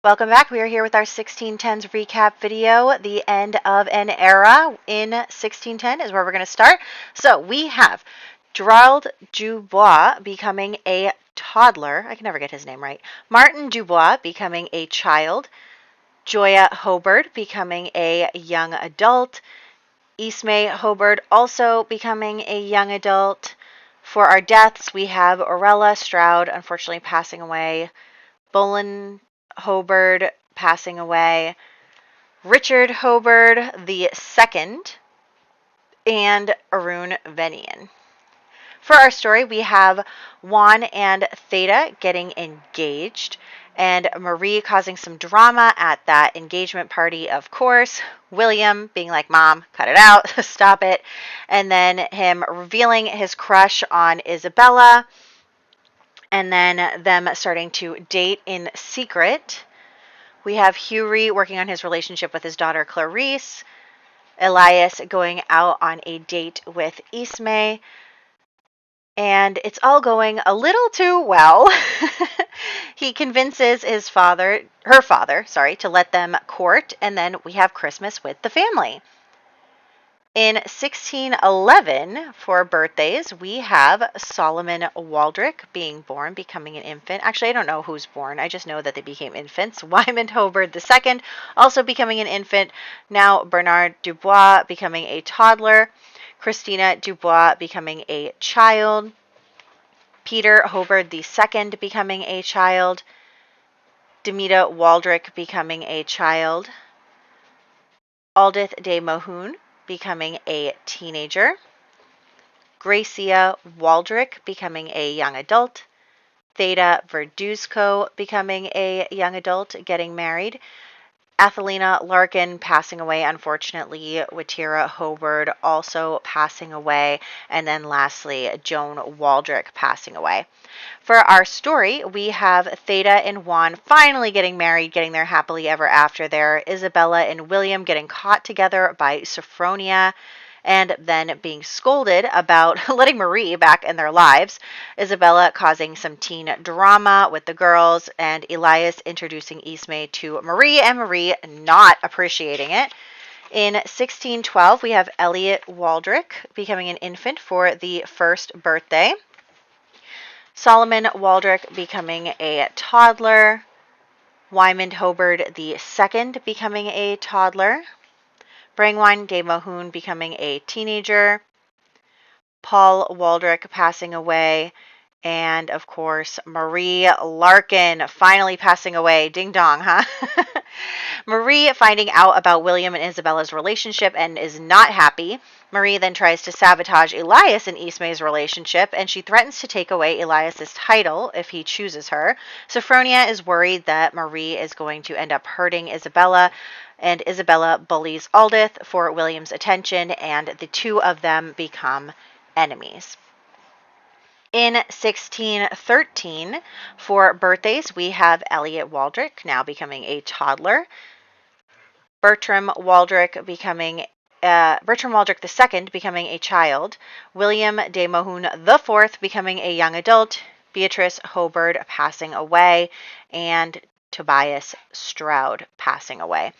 Welcome back. We are here with our 1610s recap video. The end of an era in 1610 is where we're going to start. So we have Gerald Dubois becoming a toddler. I can never get his name right. Martin Dubois becoming a child. Joya Hobart becoming a young adult. Ismay Hobart also becoming a young adult. For our deaths, we have Orella Stroud unfortunately passing away. Bolin Hobart passing away, Richard Hobart the second, and Arun Venian. For our story, we have Juan and Theta getting engaged, and Marie causing some drama at that engagement party, of course. William being like, Mom, cut it out, stop it. And then him revealing his crush on Isabella, and then them starting to date in secret. We have Hughie working on his relationship with his daughter Clarice. Elias going out on a date with Ismay. And it's all going a little too well. He convinces her father, to let them court, and then we have Christmas with the family. In 1611, for birthdays, we have Solomon Waldrick being born, becoming an infant. Actually, I don't know who's born. I just know that they became infants. Wyman Hobart II also becoming an infant. Now Bernard Dubois becoming a toddler. Christina Dubois becoming a child. Peter Hobart II becoming a child. Demita Waldrick becoming a child. Aldith de Mohun becoming a teenager. Gracia Waldrick becoming a young adult. Theta Verduzco becoming a young adult, getting married. Athelina Larkin passing away, unfortunately. Watira Hobart also passing away. And then lastly, Joan Waldrick passing away. For our story, we have Theta and Juan finally getting married, getting their happily ever after there. Isabella and William getting caught together by Sophronia, and then being scolded about letting Marie back in their lives. Isabella causing some teen drama with the girls, and Elias introducing Ismay to Marie, and Marie not appreciating it. In 1612, we have Elliot Waldrick becoming an infant for the first birthday. Solomon Waldrick becoming a toddler. Wyman Hobart II becoming a toddler. Brangwine de Mohun becoming a teenager. Paul Waldrick passing away. And, of course, Marie Larkin finally passing away. Ding dong, huh? Marie finding out about William and Isabella's relationship and is not happy. Marie then tries to sabotage Elias and Ismay's relationship, and she threatens to take away Elias's title if he chooses her. Sophronia is worried that Marie is going to end up hurting Isabella, and Isabella bullies Aldith for William's attention, and the two of them become enemies. In 1613, for birthdays, we have Elliot Waldrick now becoming a toddler. Bertram Waldrick II becoming a child. William de Mohun IV becoming a young adult. Beatrice Hobart passing away, and Tobias Stroud passing away.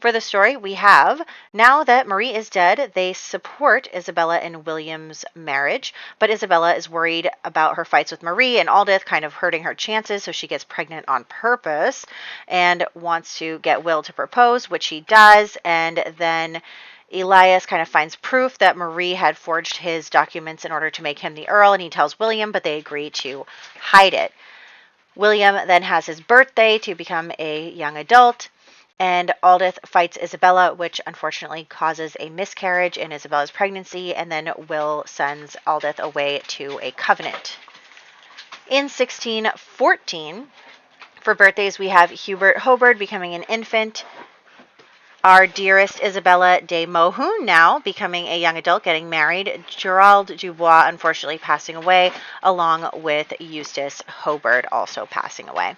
For the story, we have, now that Marie is dead, they support Isabella and William's marriage, but Isabella is worried about her fights with Marie and Aldith kind of hurting her chances, so she gets pregnant on purpose and wants to get Will to propose, which he does, and then Elias kind of finds proof that Marie had forged his documents in order to make him the Earl, and he tells William, but they agree to hide it. William then has his birthday to become a young adult, and Aldith fights Isabella, which unfortunately causes a miscarriage in Isabella's pregnancy, and then Will sends Aldith away to a convent. In 1614, for birthdays, we have Hubert Hobart becoming an infant. Our dearest Isabella de Mohun now becoming a young adult, getting married. Gerald Dubois unfortunately passing away, along with Eustace Hobart also passing away.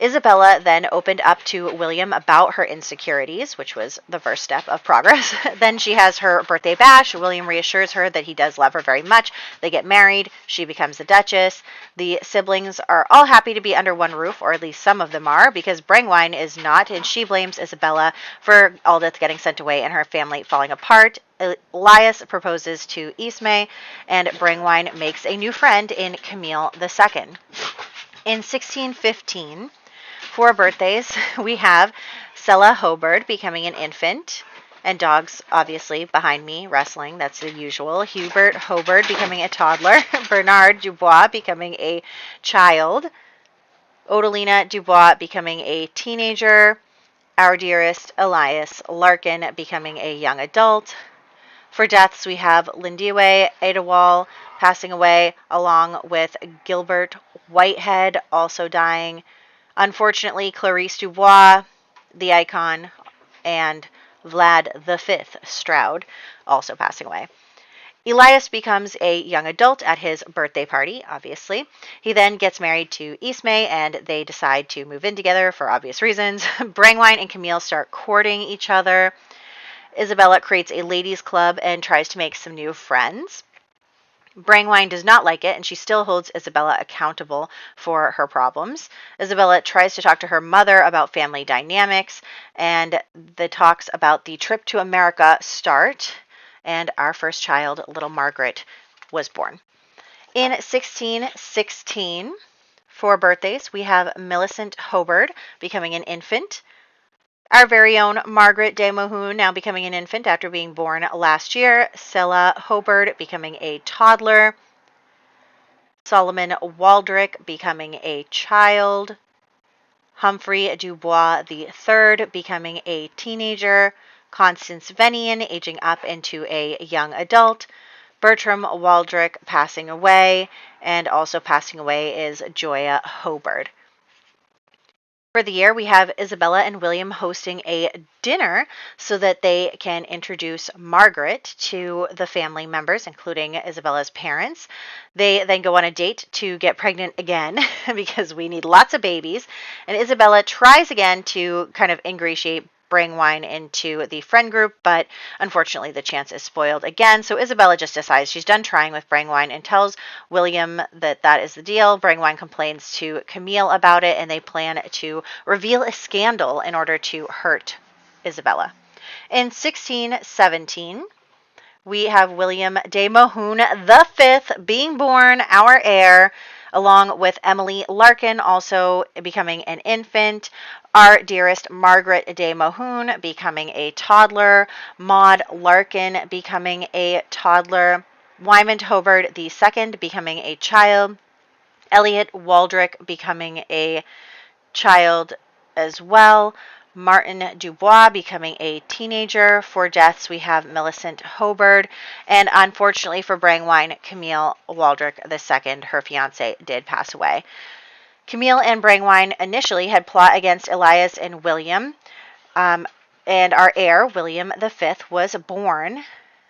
Isabella then opened up to William about her insecurities, which was the first step of progress. Then she has her birthday bash. William reassures her that he does love her very much. They get married. She becomes a duchess. The siblings are all happy to be under one roof, or at least some of them are, because Brangwine is not, and she blames Isabella for Aldith getting sent away and her family falling apart. Elias proposes to Ismay, and Brangwine makes a new friend in Camille II. In 1615, for birthdays, we have Sella Hobart becoming an infant, and dogs, obviously, behind me, wrestling. That's the usual. Hubert Hobart becoming a toddler. Bernard Dubois becoming a child. Odalina Dubois becoming a teenager. Our dearest Elias Larkin becoming a young adult. For deaths, we have Lindiwe Adewale passing away, along with Gilbert Whitehead also dying. Unfortunately, Clarice Dubois, the icon, and Vlad V. Stroud also passing away. Elias becomes a young adult at his birthday party, obviously. He then gets married to Ismay, and they decide to move in together for obvious reasons. Brangwine and Camille start courting each other. Isabella creates a ladies' club and tries to make some new friends. Brangwine does not like it, and she still holds Isabella accountable for her problems. Isabella tries to talk to her mother about family dynamics, and the talks about the trip to America start, and our first child, little Margaret, was born. In 1616, for birthdays, we have Millicent Hobart becoming an infant. Our very own Margaret de Mohun now becoming an infant after being born last year. Sella Hobart becoming a toddler. Solomon Waldrick becoming a child. Humphrey Dubois III becoming a teenager. Constance Venian aging up into a young adult. Bertram Waldrick passing away. And also passing away is Joya Hobart. For the year, we have Isabella and William hosting a dinner so that they can introduce Margaret to the family members, including Isabella's parents. They then go on a date to get pregnant again because we need lots of babies. And Isabella tries again to kind of ingratiate Brangwine into the friend group, but unfortunately the chance is spoiled again. So Isabella just decides she's done trying with Brangwine and tells William that that is the deal. Brangwine complains to Camille about it, and they plan to reveal a scandal in order to hurt Isabella. In 1617, we have William de Mohun V being born, our heir, along with Emily Larkin also becoming an infant. Our dearest Margaret de Mohun becoming a toddler. Maud Larkin becoming a toddler. Wymond Hobart II becoming a child. Elliot Waldrick becoming a child as well. Martin Dubois becoming a teenager. For deaths, we have Millicent Hobart. And unfortunately for Brangwine, Camille Waldrick II, her fiance, did pass away. Camille and Brangwine initially had plot against Elias and William. And our heir, William V, was born.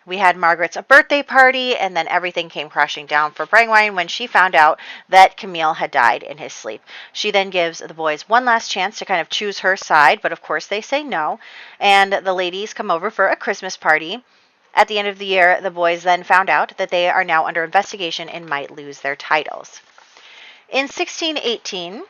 We had Margaret's birthday party, and then everything came crashing down for Brangwine when she found out that Camille had died in his sleep. She then gives the boys one last chance to kind of choose her side, but of course they say no, and the ladies come over for a Christmas party. At the end of the year, the boys then found out that they are now under investigation and might lose their titles. In 1618,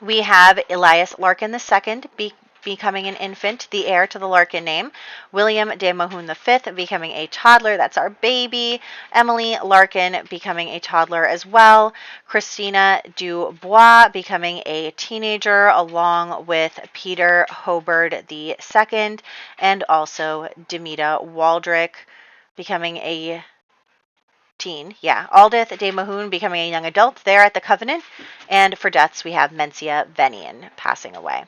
we have Elias Larkin II becoming an infant, the heir to the Larkin name. William de Mohun V becoming a toddler, that's our baby. Emily Larkin becoming a toddler as well. Christina Dubois becoming a teenager, along with Peter Hobart II, and also Demita Waldrick becoming a teen. Yeah, Aldith de Mohun becoming a young adult there at the Covenant. And for deaths, we have Mencia Venian passing away.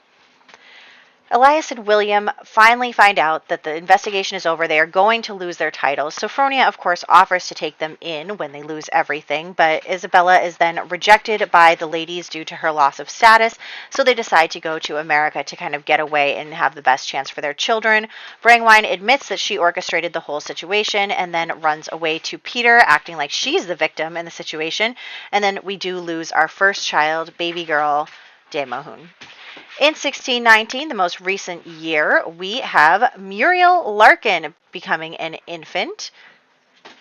Elias and William finally find out that the investigation is over. They are going to lose their titles. Sophronia, of course, offers to take them in when they lose everything, but Isabella is then rejected by the ladies due to her loss of status, so they decide to go to America to kind of get away and have the best chance for their children. Brangwine admits that she orchestrated the whole situation and then runs away to Peter, acting like she's the victim in the situation, and then we do lose our first child, baby girl, Damohun. In 1619, the most recent year, we have Muriel Larkin becoming an infant,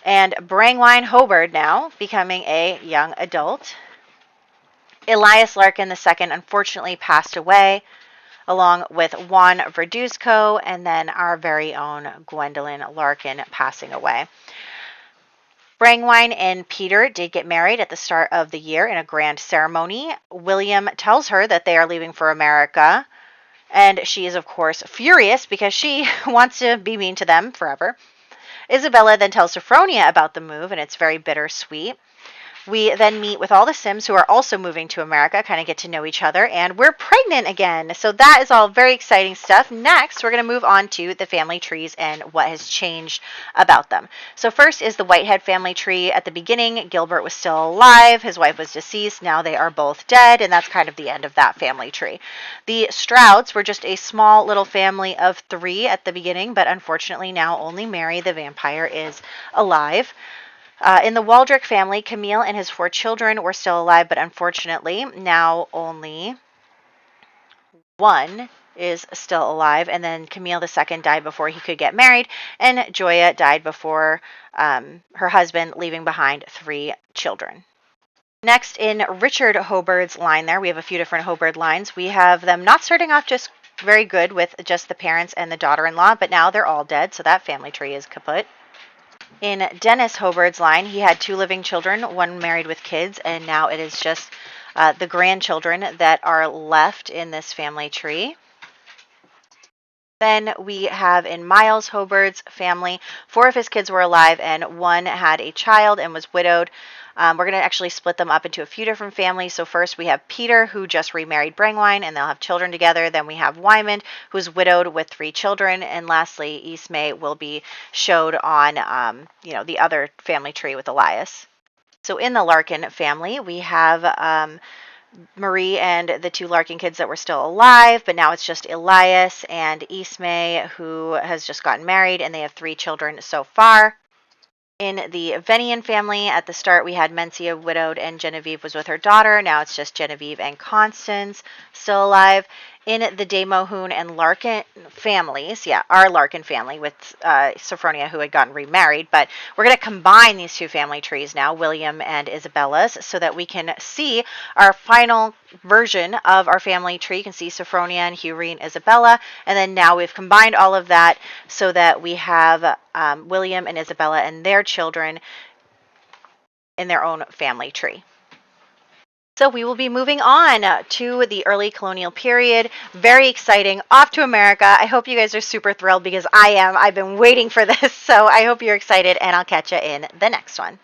and Brangwyn Hobard now becoming a young adult. Elias Larkin II unfortunately passed away, along with Juan Verduzco, and then our very own Gwendolyn Larkin passing away. Brangwyn and Peter did get married at the start of the year in a grand ceremony. William tells her that they are leaving for America, and she is, of course, furious because she wants to be mean to them forever. Isabella then tells Sophronia about the move, and it's very bittersweet. We then meet with all the Sims who are also moving to America, kind of get to know each other, and we're pregnant again. So that is all very exciting stuff. Next, we're going to move on to the family trees and what has changed about them. So first is the Whitehead family tree. At the beginning, Gilbert was still alive. His wife was deceased. Now they are both dead, and that's kind of the end of that family tree. The Strouds were just a small little family of 3 at the beginning, but unfortunately now only Mary the vampire is alive. In the Waldrick family, Camille and his 4 children were still alive, but unfortunately, now only one is still alive. And then Camille II died before he could get married, and Joya died before her husband, leaving behind 3 children. Next, in Richard Hobard's line there, we have a few different Hobard lines. We have them not starting off just very good with just the parents and the daughter-in-law, but now they're all dead, so that family tree is kaput. In Dennis Hobard's line, he had 2 living children, 1 married with kids, and now it is just the grandchildren that are left in this family tree. Then we have in Miles Hobard's family, 4 of his kids were alive and 1 had a child and was widowed. We're going to actually split them up into a few different families. So first we have Peter, who just remarried Brangwyn, and they'll have children together. Then we have Wymond, who's widowed with 3 children. And lastly, Eastmay will be showed on, the other family tree with Elias. So in the Larkin family, we have Marie and the 2 Larkin kids that were still alive, but now it's just Elias and Eastmay, who has just gotten married, and they have 3 children so far. In the Venian family, at the start, we had Mencia widowed and Genevieve was with her daughter. Now it's just Genevieve and Constance still alive. In the Damohun and Larkin families, our Larkin family with Sophronia, who had gotten remarried, but we're going to combine these 2 family trees now, William and Isabella's, so that we can see our final version of our family tree. You can see Sophronia and Hughie and Isabella, and then now we've combined all of that so that we have William and Isabella and their children in their own family tree. So we will be moving on to the early colonial period. Very exciting. Off to America. I hope you guys are super thrilled because I am. I've been waiting for this. So I hope you're excited, and I'll catch you in the next one.